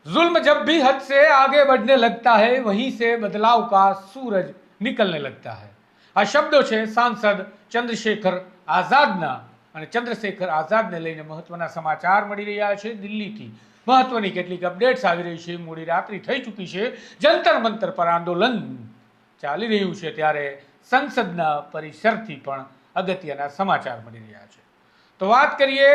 जुल्म जब भी हद से आगे बढ़ने लगता है वहीं से बदलाव का सूरज निकलने लगता है। આ શબ્દો છે સાંસદ ચંદ્રશેખર આઝાદના અને ચંદ્રશેખર આઝાદને લઈને મહત્વના સમાચાર મળી રહ્યા છે દિલ્હીથી। મહત્વની કેટલીક અપડેટ્સ આવી રહી છે। મોડી રાત્રિ થઈ ચૂકી છે, જંતર મંતર પર આંદોલન ચાલી રહ્યું છે, ત્યારે સંસદના પરિસરથી પણ અગત્યના સમાચાર મળી રહ્યા છે। તો વાત કરીએ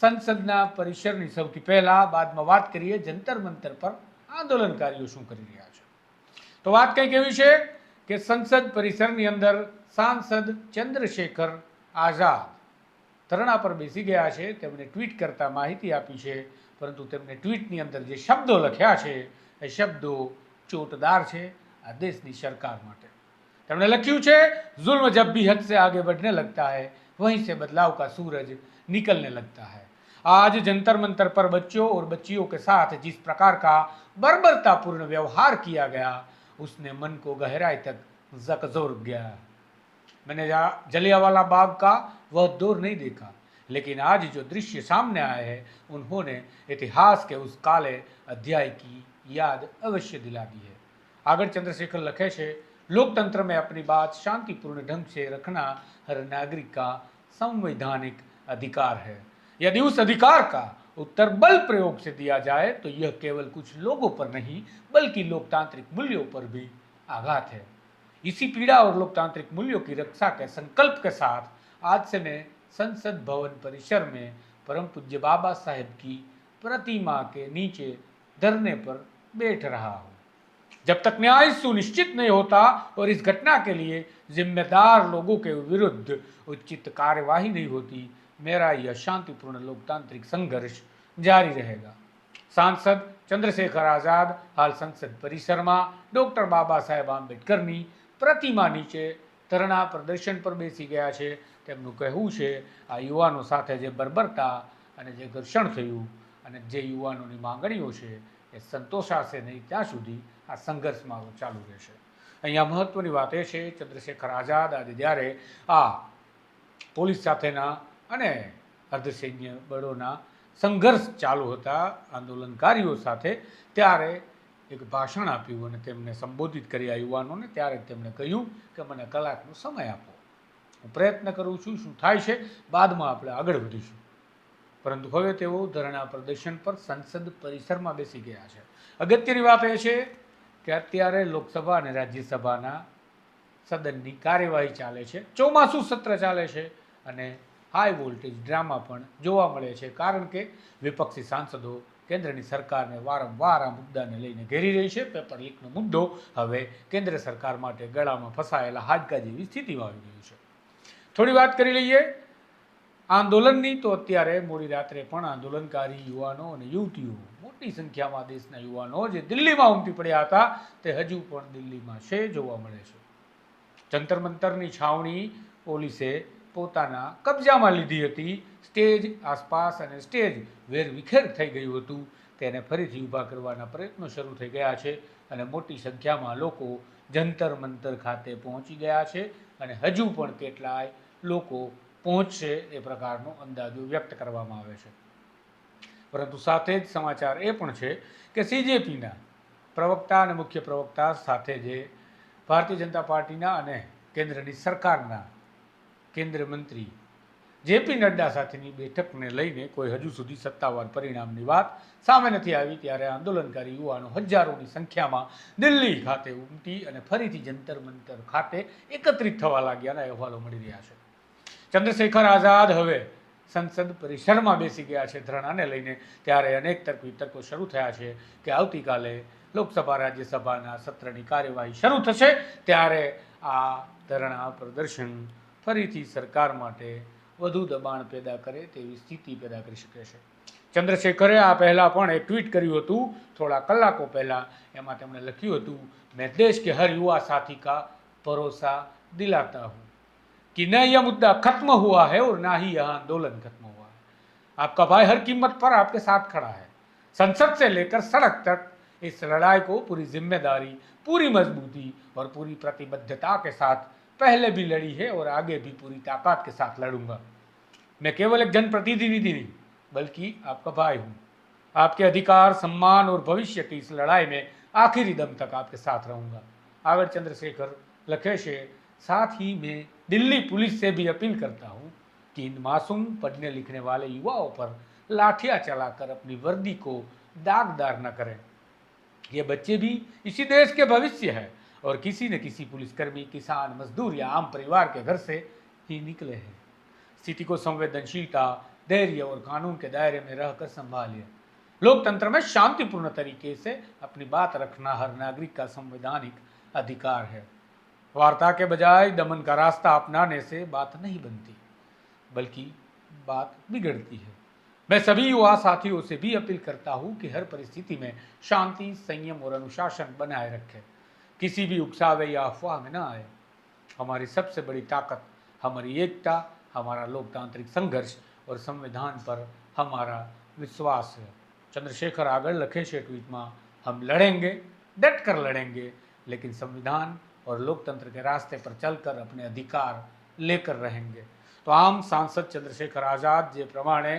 સંસદના પરિસરની સૌથી પહેલા, બાદમાં વાત કરીએ જંતર મંતર પર આંદોલનકારીઓ શું કરી રહ્યા છે। તો વાત કંઈક એવી છે કે સંસદ પરિસરની અંદર સાંસદ ચંદ્રશેખર આઝાદ ધરણા પર બેસી ગયા છે। તેમણે ટ્વીટ કરતા માહિતી આપી છે, પરંતુ તેમણે ટ્વીટની અંદર જે શબ્દો લખ્યા છે એ શબ્દો ચોટદાર છે આ દેશની સરકાર માટે। તેમણે લખ્યું છે, जुल्म जब भी हद से आगे बढ़ने लगता है वहीं से बदलाव का सूरज निकलने लगता है। आज जंतर मंतर पर बच्चों और बच्चियों के साथ जिस प्रकार का बर्बरतापूर्ण व्यवहार किया गया उसने मन को गहराई तक झकझोर गया। मैंने जलियांवाला बाग का वह दौर नहीं देखा, लेकिन आज जो दृश्य सामने आए हैं उन्होंने इतिहास के उस काले अध्याय की याद अवश्य दिला दी है। आगर चंद्रशेखर लखे છે, लोकतंत्र में अपनी बात शांतिपूर्ण ढंग से रखना हर नागरिक का संवैधानिक अधिकार है। यदि उस अधिकार का उत्तर बल प्रयोग से दिया जाए तो यह केवल कुछ लोगों पर नहीं बल्कि लोकतांत्रिक मूल्यों पर भी आघात है। इसी पीड़ा और लोकतांत्रिक मूल्यों की रक्षा के संकल्प के साथ आज से मैं संसद भवन परिसर में परम पूज्य बाबा साहेब की प्रतिमा के नीचे धरने पर बैठ रहा हूँ। जब तक न्याय सुनिश्चित नहीं होता और इस घटना के लिए जिम्मेदार लोगों के विरुद्ध उचित कार्यवाही नहीं होती, मेरा यह शांतिपूर्ण लोकतांत्रिक संघर्ष जारी रहेगा। सांसद चंद्रशेखर आजाद हाल संसद परिसर में डॉक्टर बाबा साहेब आंबेडकરની પ્રતિમા નીચે ધરણા પ્રદર્શન પર બેસી ગયા છે। તેમનું કહેવું છે, આ યુવાનો સાથે જે બર્બરતા અને જે ઘર્ષણ થયું અને જે યુવાનોની માંગણીઓ છે એ સંતોષાશે નહીં ત્યાં સુધી આ સંઘર્ષ મારો ચાલુ રહેશે। અહીંયા મહત્વની વાત એ છે, ચંદ્રશેખર આઝાદ આજે જ્યારે આ પોલીસ સાથેના અને અર્ધસૈન્ય બળોના સંઘર્ષ ચાલુ હતા આંદોલનકારીઓ સાથે, ત્યારે એક ભાષણ આપ્યું અને તેમને સંબોધિત કર્યા યુવાનોને। ત્યારે તેમણે કહ્યું કે મને કલાકનો સમય આપો, હું પ્રયત્ન કરું છું, શું થાય છે બાદમાં આપણે આગળ વધીશું। પરંતુ હવે તેઓ ધરણા પ્રદર્શન પર સંસદ પરિસરમાં બેસી ગયા છે। અગત્યની વાત એ છે કે અત્યારે લોકસભા અને રાજ્યસભાના સદનની કાર્યવાહી ચાલે છે, ચોમાસું સત્ર ચાલે છે અને હાઈ વોલ્ટેજ ડ્રામા પણ જોવા મળે છે, કારણ કે વિપક્ષી સાંસદો કેન્દ્રની સરકારને વારંવાર આ મુદ્દાને લઈને ઘેરી રહી છે। પેપર લીકનો મુદ્દો હવે કેન્દ્ર સરકાર માટે ગળામાં ફસાયેલા હાડકા જેવી સ્થિતિમાં આવી ગયું છે। થોડી વાત કરી લઈએ આંદોલનની। તો અત્યારે મોડી રાત્રે પણ આંદોલનકારી યુવાનો અને યુવતીઓ, મોટી સંખ્યામાં દેશના યુવાનો જે દિલ્હીમાં ઉમટી પડ્યા હતા તે હજુ પણ દિલ્હીમાં છે, જોવા મળે છે। જંતર મંતરની છાવણી પોલીસે પોતાના કબજામાં લીધી હતી। સ્ટેજ આસપાસ અને સ્ટેજ વેરવિખેર થઈ ગયું હતું, તેને ફરીથી ઊભા કરવાના પ્રયત્નો શરૂ થઈ ગયા છે અને મોટી સંખ્યામાં લોકો જંતર મંતર ખાતે પહોંચી ગયા છે અને હજુ પણ કેટલાય લોકો પહોંચશે એ પ્રકારનો અંદાજો વ્યક્ત કરવામાં આવે છે। પરંતુ સાથે જ સમાચાર એ પણ છે કે સીજેપીના પ્રવક્તા અને મુખ્ય પ્રવક્તા સાથે જે ભારતીય જનતા પાર્ટીના અને કેન્દ્રની સરકારના કેન્દ્રીય મંત્રી જેપી નડ્ડા સાથેની બેઠકને લઈને કોઈ હજુ સુધી સત્તાવાર પરિણામની વાત સામે નથી આવી, ત્યારે આંદોલનકારી યુવાનો હજારોની સંખ્યામાં દિલ્હી ખાતે ઉમટી અને ફરીથી જંતર મંતર ખાતે એકત્રિત થવા લાગ્યાના અહેવાલો મળી રહ્યા છે। ચંદ્રશેખર આઝાદ હવે સંસદ પરિસરમાં બેસી ગયા છે ધરણાને લઈને, ત્યારે અનેક તર્ક વિતર્કો શરૂ થયા છે કે આવતીકાલે લોકસભા રાજ્યસભાના સત્રની કાર્યવાહી શરૂ થશે, ત્યારે આ ધરણા પ્રદર્શન ફરીથી સરકાર માટે વધુ દબાણ પેદા કરે તેવી સ્થિતિ પેદા કરી શકે છે। ચંદ્રશેખરે આ પહેલાં પણ એક ટ્વીટ કર્યું હતું થોડા કલાકો પહેલાં। એમાં તેમણે લખ્યું હતું, मैं देश के हर युवा साथी का भरोसा दिलाता हूँ कि न यह मुद्दा खत्म हुआ है और ना ही यह आंदोलन खत्म हुआ है। आपका भाई हर कीमत पर आपके साथ खड़ा है। संसद से लेकर सड़क तक इस लड़ाई को पूरी जिम्मेदारी, पूरी मजबूती और पूरी प्रतिबद्धता के साथ पहले भी लड़ी है और आगे भी पूरी ताकत के साथ लड़ूंगा। मैं केवल एक जनप्रतिनिधि नहीं बल्कि आपका भाई हूँ। आपके अधिकार, सम्मान और भविष्य की इस लड़ाई में आखिरी दम तक आपके साथ रहूंगा। आगर चंद्रशेखर लखे से साथ ही मैं दिल्ली पुलिस से भी अपील करता हूँ कि इन मासूम पढ़ने लिखने वाले युवाओं पर लाठियां चलाकर अपनी वर्दी को दागदार न करें। ये बच्चे भी इसी देश के भविष्य है और किसी न किसी पुलिसकर्मी, किसान, मजदूर या आम परिवार के घर से ही निकले हैं। स्थिति को संवेदनशीलता, धैर्य और कानून के दायरे में रहकर संभालिए। लोकतंत्र में शांतिपूर्ण तरीके से अपनी बात रखना हर नागरिक का संवैधानिक अधिकार है। वार्ता के बजाय दमन का रास्ता अपनाने से बात नहीं बनती, बल्कि बात बिगड़ती है। मैं सभी युवा साथियों से भी अपील करता हूं कि हर परिस्थिति में शांति, संयम और अनुशासन बनाए रखें। किसी भी उकसावे या अफवाह में न आए। हमारी सबसे बड़ी ताकत हमारी एकता, हमारा लोकतांत्रिक संघर्ष और संविधान पर हमारा विश्वास है। चंद्रशेखर आगळ लखे છે ટ્વીટમાં, हम लड़ेंगे, डट कर लड़ेंगे, लेकिन संविधान और लोकतंत्र के रास्ते पर चलकर अपने अधिकार लेकर रहेंगे। तो आम सांसद चंद्रशेखर आजाद जे प्रमाणे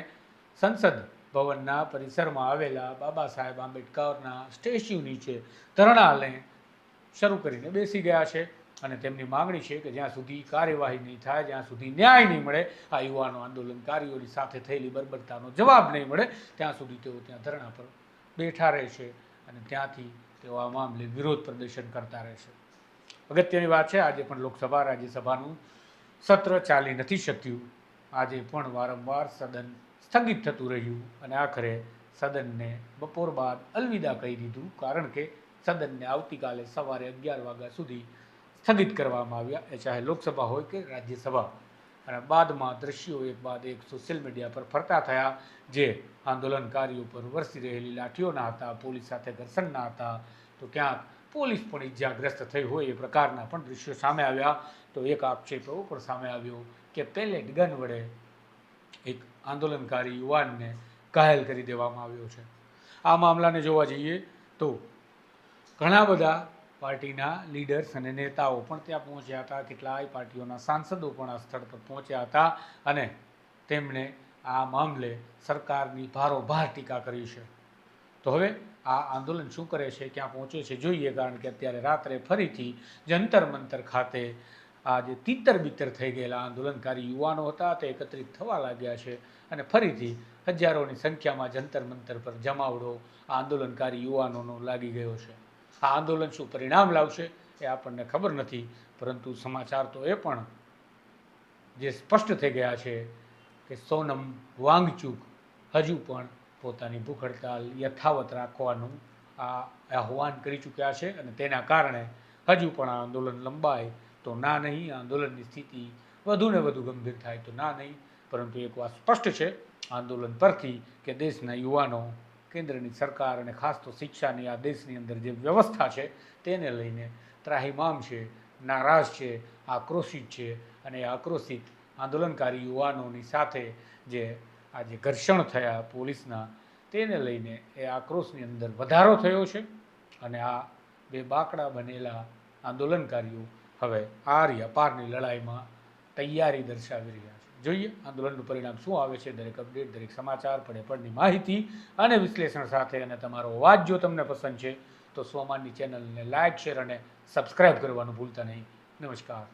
संसद ભવનના પરિસરમાં આવેલા બાબા સાહેબ આંબેડકરના સ્ટેચ્યુ નીચે ધરણા લઈને શરૂ કરીને બેસી ગયા છે અને તેમની માંગણી છે કે જ્યાં સુધી કાર્યવાહી નહીં થાય, જ્યાં સુધી ન્યાય નહીં મળે, આ યુવાનો આંદોલનકારીઓની સાથે થયેલી બર્બરતાનો જવાબ નહીં મળે, ત્યાં સુધી તેઓ ત્યાં ધરણા પર બેઠા રહેશે અને ત્યાંથી તેઓ આ મામલે વિરોધ પ્રદર્શન કરતા રહેશે। અગત્યની વાત છે, આજે પણ લોકસભા રાજ્યસભાનું સત્ર ચાલી નથી શક્યું। આજે પણ વારંવાર સદન સ્થગિત થતું રહ્યું અને આખરે સદનને બપોર બાદ અલવિદા કહી દીધું, કારણ કે સદનને આવતીકાલે સવારે 11 વાગ્યા સુધી સ્થગિત કરવામાં આવ્યા, એ ચાહે લોકસભા હોય કે રાજ્યસભા। અને બાદમાં દ્રશ્યો એક બાદ એક સોશિયલ મીડિયા પર ફરતા થયા, જે આંદોલનકારીઓ પર વરસી રહેલી લાઠીઓના હતા, પોલીસ સાથે ઘર્ષણના હતા, તો ક્યાંક પોલીસ પણ ઇજાગ્રસ્ત થઈ હોય એ પ્રકારના પણ દૃશ્યો સામે આવ્યા। તો એક આક્ષેપ એવો પણ સામે આવ્યો કે પેલેટ ગન વડે એક આંદોલનકારી યુવાનને ઘાયલ કરી દેવામાં આવ્યો છે। આ મામલાને જોવા જઈએ તો ઘણા બધા પાર્ટીના લીડર્સ અને નેતાઓ પણ ત્યાં પહોંચ્યા હતા, કેટલાય પાર્ટીઓના સાંસદો પણ આ સ્થળ પર પહોંચ્યા હતા અને તેમણે આ મામલે સરકારની ભારોભાર ટીકા કરી છે। તો હવે આ આંદોલન શું કરે છે, ક્યાં પહોંચે છે જોઈએ, કારણ કે અત્યારે રાત્રે ફરીથી જંતર મંતર ખાતે આ જે તીતર બીતર થઈ ગયેલા આંદોલનકારી યુવાનો હતા તે એકત્રિત થવા લાગ્યા છે અને ફરીથી હજારોની સંખ્યામાં જંતર મંતર પર જમાવડો આંદોલનકારી યુવાનોનો લાગી ગયો છે। આ આંદોલન શું પરિણામ લાવશે એ આપણને ખબર નથી, પરંતુ સમાચાર તો એ પણ જે સ્પષ્ટ થઈ ગયા છે કે સોનમ વાંગચુક હજુ પણ પોતાની ભૂખ હડતાલ યથાવત રાખવાનું આ આહ્વાન કરી ચૂક્યા છે અને તેના કારણે હજુ પણ આ આંદોલન લંબાય તો ના નહીં, આંદોલનની સ્થિતિ વધુ ને વધુ ગંભીર થાય તો ના નહીં। પરંતુ એક વાત સ્પષ્ટ છે આંદોલન પરથી કે દેશના યુવાનો કેન્દ્રની સરકાર અને ખાસ તો શિક્ષાની આ દેશની અંદર જે વ્યવસ્થા છે તેને લઈને ત્રાહિમામ છે, નારાજ છે, આક્રોશિત છે અને આક્રોશિત આંદોલનકારી યુવાનોની સાથે જે આજે ઘર્ષણ થયા પોલીસના, તેને લઈને એ આક્રોશની અંદર વધારો થયો છે અને આ બે બાકડા બનેલા આંદોલનકારીઓ હવે આર્ય પારની લડાઈમાં તૈયારી દર્શાવી રહ્યા છે। જોઈએ આંદોલનનું પરિણામ શું આવે છે। દરેક અપડેટ, દરેક સમાચાર, પડે માહિતી અને વિશ્લેષણ સાથે અને તમારો અવાજ જો તમને પસંદ છે તો સ્વમાનની ચેનલને લાઇક, શેર અને સબસ્ક્રાઈબ કરવાનું ભૂલતા નહીં। નમસ્કાર।